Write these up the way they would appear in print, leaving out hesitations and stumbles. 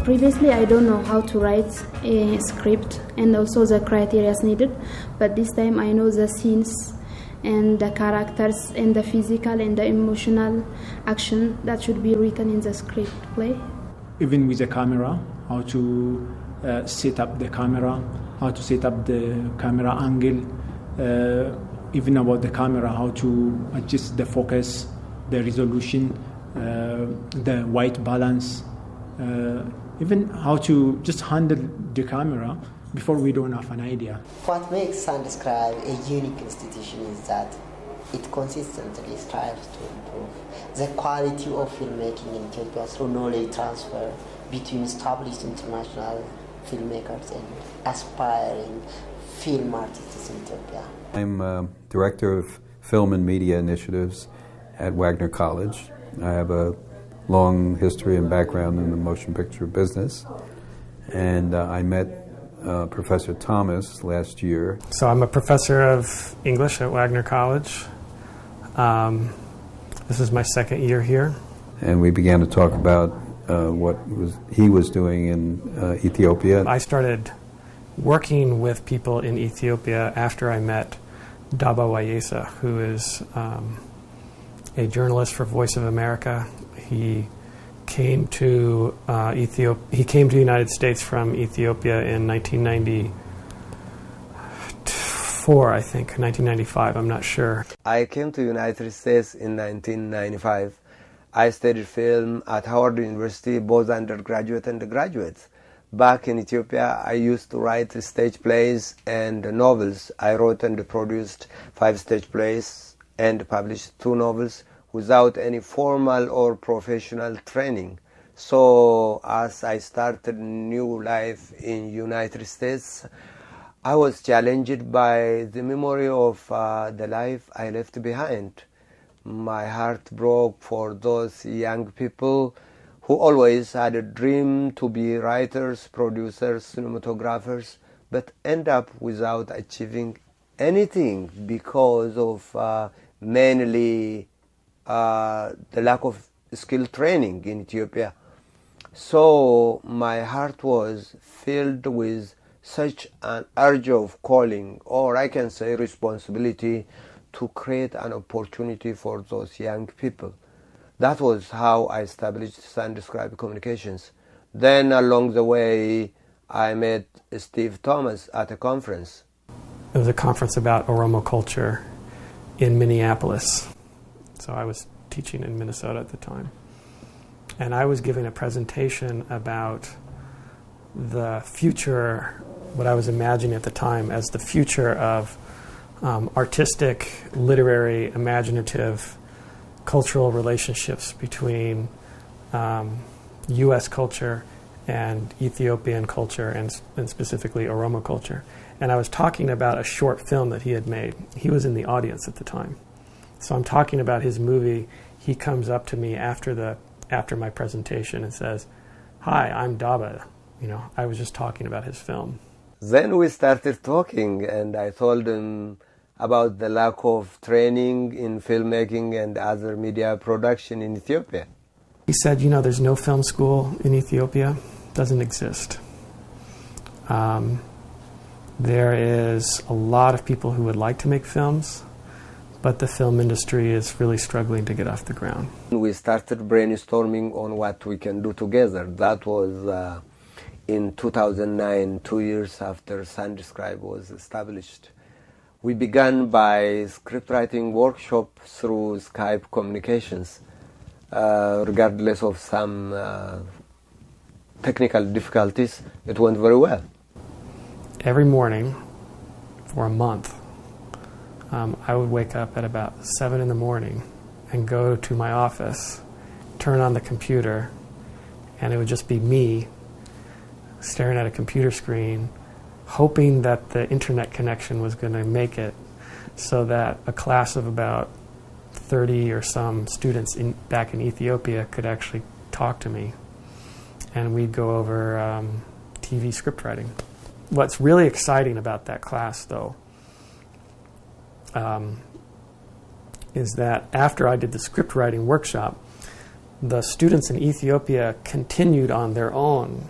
Previously, I don't know how to write a script and also the criteria needed, but this time I know the scenes and the characters and the physical and the emotional action that should be written in the script play. Even with the camera, how to set up the camera, how to set up the camera angle, even about the camera, how to adjust the focus, the resolution, the white balance, even how to just handle the camera before we don't have an idea. What makes Sundescribe a unique institution is that it consistently strives to improve the quality of filmmaking in Ethiopia through knowledge transfer between established international filmmakers and aspiring film artists in Ethiopia. I'm Director of Film and Media Initiatives at Wagner College. I have a long history and background in the motion picture business, and I met Professor Thomas last year. So I'm a professor of English at Wagner College. This is my second year here. And we began to talk about what he was doing in Ethiopia. I started working with people in Ethiopia after I met DhabaLong, who is a journalist for Voice of America. He came to He came to the United States from Ethiopia in 1994, I think, 1995. I'm not sure. I came to the United States in 1995. I studied film at Howard University, both undergraduate and graduate. Back in Ethiopia, I used to write stage plays and novels. I wrote and produced 5 stage plays and published 2 novels without any formal or professional training. So as I started new life in United States, I was challenged by the memory of the life I left behind. My heart broke for those young people who always had a dream to be writers, producers, cinematographers, but end up without achieving anything because of mainly the lack of skill training in Ethiopia. So my heart was filled with such an urge of calling, or I can say responsibility, to create an opportunity for those young people. That was how I established Sundescribe Communications. Then along the way, I met Steve Thomas at a conference. It was a conference about Oromo culture in Minneapolis. So I was teaching in Minnesota at the time. And I was giving a presentation about the future, what I was imagining at the time as the future of artistic, literary, imaginative, cultural relationships between U.S. culture and Ethiopian culture, and specifically Oromo culture. And I was talking about a short film that he had made. He was in the audience at the time. So I'm talking about his movie. He comes up to me after my presentation and says, "Hi, I'm Dhaba. You know, I was just talking about his film." Then we started talking, and I told him about the lack of training in filmmaking and other media production in Ethiopia. He said, "You know, there's no film school in Ethiopia. Doesn't exist. There is a lot of people who would like to make films, but the film industry is really struggling to get off the ground." We started brainstorming on what we can do together. That was in 2009, 2 years after Sundescribe was established. We began by scriptwriting workshop through Skype communications, regardless of some technical difficulties. It went very well. Every morning for a month, I would wake up at about 7 in the morning and go to my office, turn on the computer, and it would just be me staring at a computer screen, hoping that the internet connection was going to make it so that a class of about 30 or some students back in Ethiopia could actually talk to me. And we'd go over TV script writing. What's really exciting about that class, though, is that after I did the script writing workshop, the students in Ethiopia continued on their own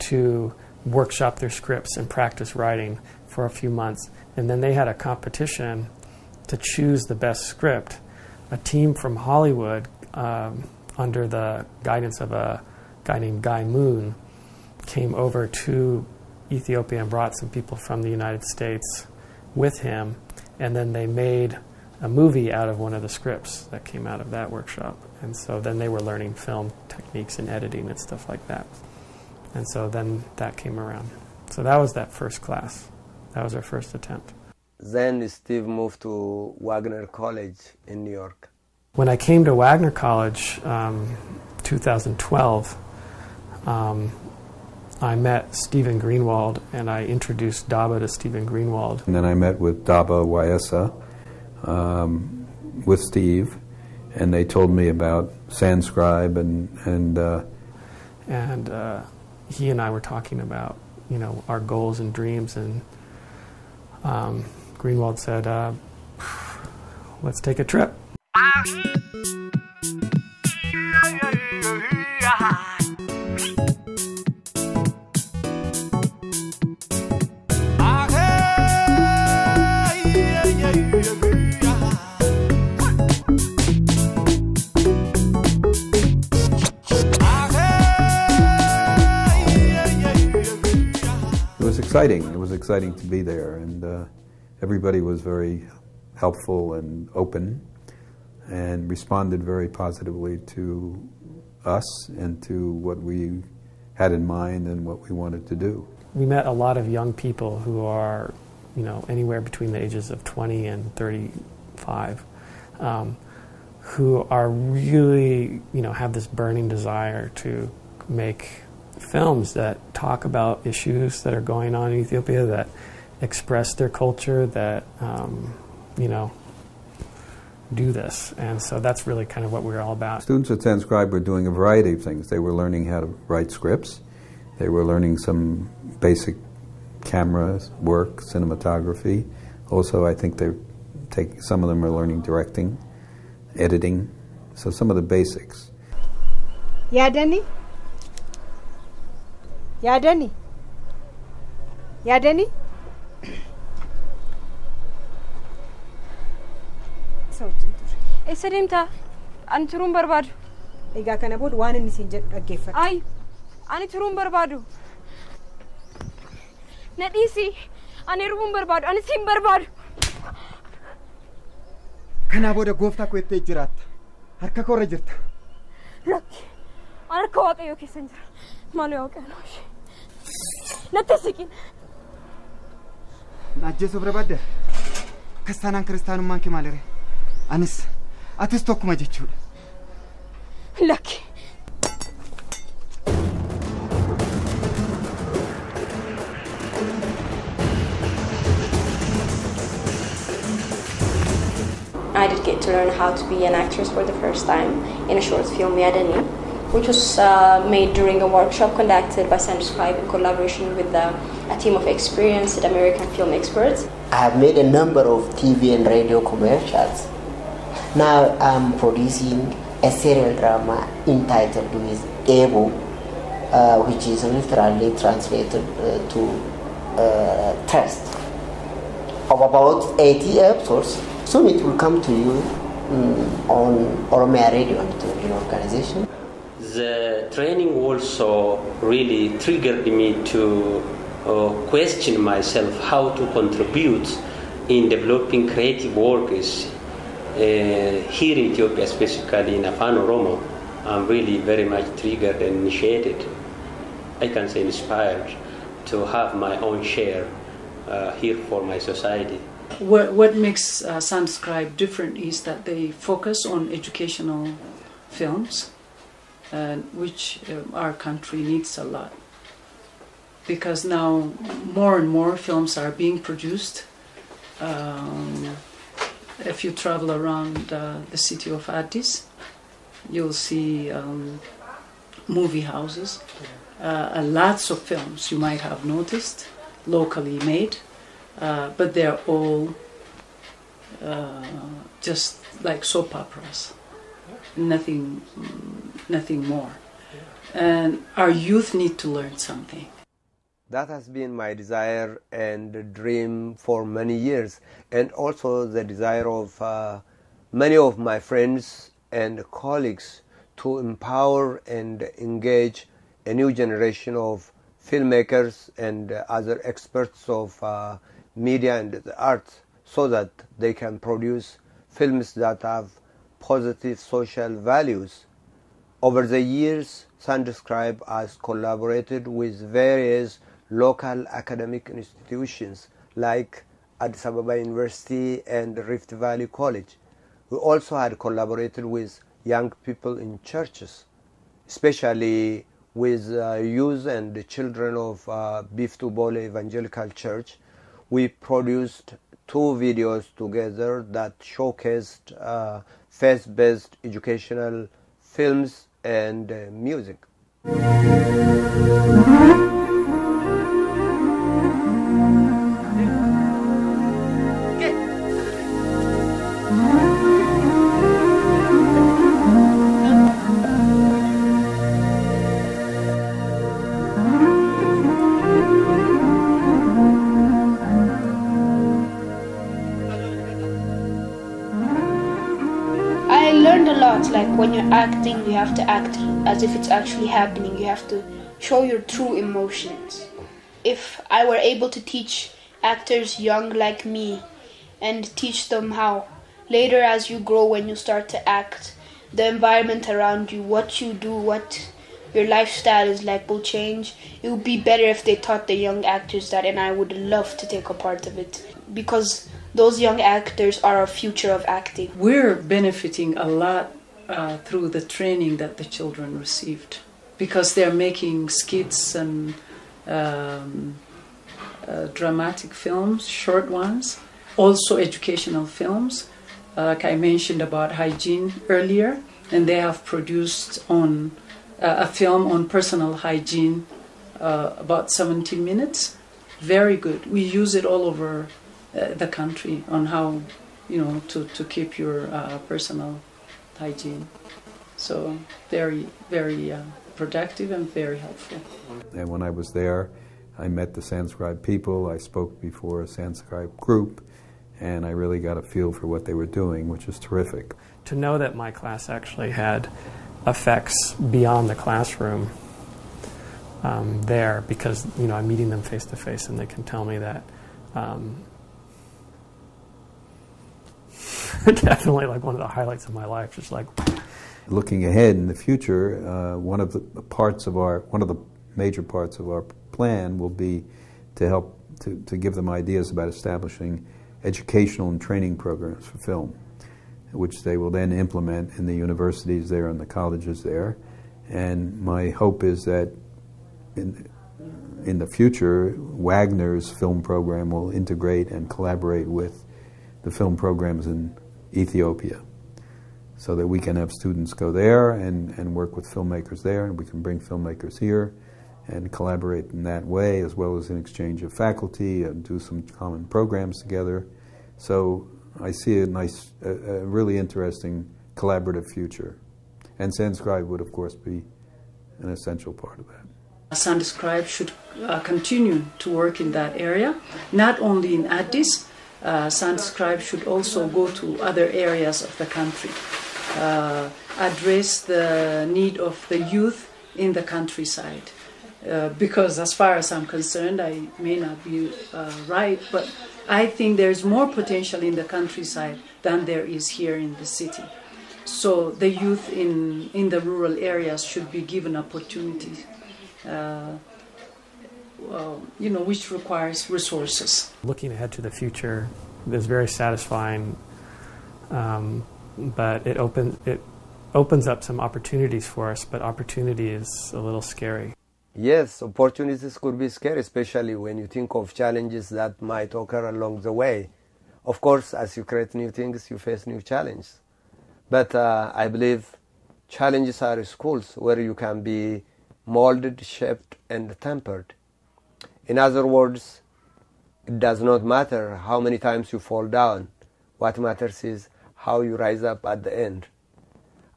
to workshop their scripts and practice writing for a few months. And then they had a competition to choose the best script. A team from Hollywood, under the guidance of a guy named Guy Moon, came over to Ethiopia and brought some people from the United States with him. And then they made a movie out of one of the scripts that came out of that workshop. And so then they were learning film techniques and editing and stuff like that. And so then that came around. So that was that first class. That was our first attempt. Then Steve moved to Wagner College in New York. When I came to Wagner College, 2012, I met Stephen Greenwald, and I introduced Dhaba to Stephen Greenwald. And then I met with Dhaba Wyessa, with Steve, and they told me about Sandscribe and he and I were talking about, you know, our goals and dreams, and Greenwald said, let's take a trip. It was exciting to be there, and everybody was very helpful and open and responded very positively to us and to what we had in mind and what we wanted to do. We met a lot of young people who are, you know, anywhere between the ages of 20 and 35, who are really, you know, have this burning desire to make films that talk about issues that are going on in Ethiopia, that express their culture, that, you know, do this. And so that's really kind of what we're all about. Students at Sandscribe were doing a variety of things. They were learning how to write scripts. They were learning some basic camera work, cinematography. Also, I think some of them are learning directing, editing, so some of the basics. Yadani? Yadani? Yadani? Eessa deemtaa? Ani turuun barbaadu. Egaa kana booda waan inni siin jedhu dhaggeeffadhu. Ay, ani turuun barbaadu. Na dhiisi. Ani rubuun barbaadu. Ani siin barbaadu. Kanaa booda gooftaa koo itti jiraatta. Harka koo irra jirta. Lakki. Ani harka Waaqayyoo keessa hin jira. Maaloo Waaqayyoo ishee. Natti siqin. Na ajjeesuu barbaadda? Kiristaanaan kiristaanummaan kee maaliree? Anis atis tokkuma jechuudha. Lakki. I did get to learn how to be an actress for the first time in a short film, Yadani, which was made during a workshop conducted by Sandscribe in collaboration with a team of experienced American film experts. I have made a number of TV and radio commercials. Now I'm producing a serial drama entitled with Ebo, which is literally translated to test, of about 80 episodes. Soon it will come to you on Oromia Radio and television organization. The training also really triggered me to question myself how to contribute in developing creative works here in Ethiopia, specifically in Afan Oromo. I'm really very much triggered and initiated, I can say inspired, to have my own share here for my society. What makes Sandscribe different is that they focus on educational films, which our country needs a lot. Because now more and more films are being produced. If you travel around the city of Addis, you'll see movie houses. Lots of films you might have noticed, locally made. But they're all just like soap operas, nothing more. And our youth need to learn something. That has been my desire and dream for many years, and also the desire of many of my friends and colleagues to empower and engage a new generation of filmmakers and other experts of media and the arts, so that they can produce films that have positive social values. Over the years, Sunscribe has collaborated with various local academic institutions like Addis Ababa University and Rift Valley College. We also had collaborated with young people in churches, especially with youth and the children of Biftubole Evangelical Church. We produced 2 videos together that showcased faith-based educational films and music. Like when you're acting, you have to act as if it's actually happening. You have to show your true emotions. If I were able to teach actors young like me and teach them how later as you grow, when you start to act, the environment around you, what you do, what your lifestyle is like will change. It would be better if they taught the young actors that, and I would love to take a part of it, because those young actors are our future of acting. We're benefiting a lot through the training that the children received, because they're making skits and dramatic films, short ones, also educational films, like I mentioned about hygiene earlier, and they have produced on a film on personal hygiene, about 70 minutes. Very good. We use it all over the country on how, to keep your personal hygiene. So very, very productive and very helpful. And when I was there, I met the Sunscribe people. I spoke before a Sunscribe group, and I really got a feel for what they were doing, which is terrific. To know that my class actually had effects beyond the classroom there, because I'm meeting them face to face, and they can tell me that. Definitely, like one of the highlights of my life. Just like looking ahead in the future, one of the major parts of our plan will be to help to give them ideas about establishing educational and training programs for film, which they will then implement in the universities there and the colleges there. And my hope is that in the future, Wagner's film program will integrate and collaborate with the film programs in Ethiopia, so that we can have students go there and work with filmmakers there, and we can bring filmmakers here and collaborate in that way, as well as an exchange of faculty and do some common programs together. So I see a really interesting collaborative future. And Sunscribe would, of course, be an essential part of that. Sunscribe should continue to work in that area, not only in Addis. Sunscribe should also go to other areas of the country, address the need of the youth in the countryside. Because as far as I'm concerned, I may not be right, but I think there's more potential in the countryside than there is here in the city. So the youth in the rural areas should be given opportunities, which requires resources. Looking ahead to the future is very satisfying, but it opens up some opportunities for us, but opportunity is a little scary. Yes, opportunities could be scary, especially when you think of challenges that might occur along the way. Of course, as you create new things, you face new challenges. But I believe challenges are schools where you can be molded, shaped, and tempered. In other words, it does not matter how many times you fall down. What matters is how you rise up at the end.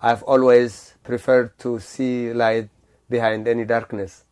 I've always preferred to see light behind any darkness.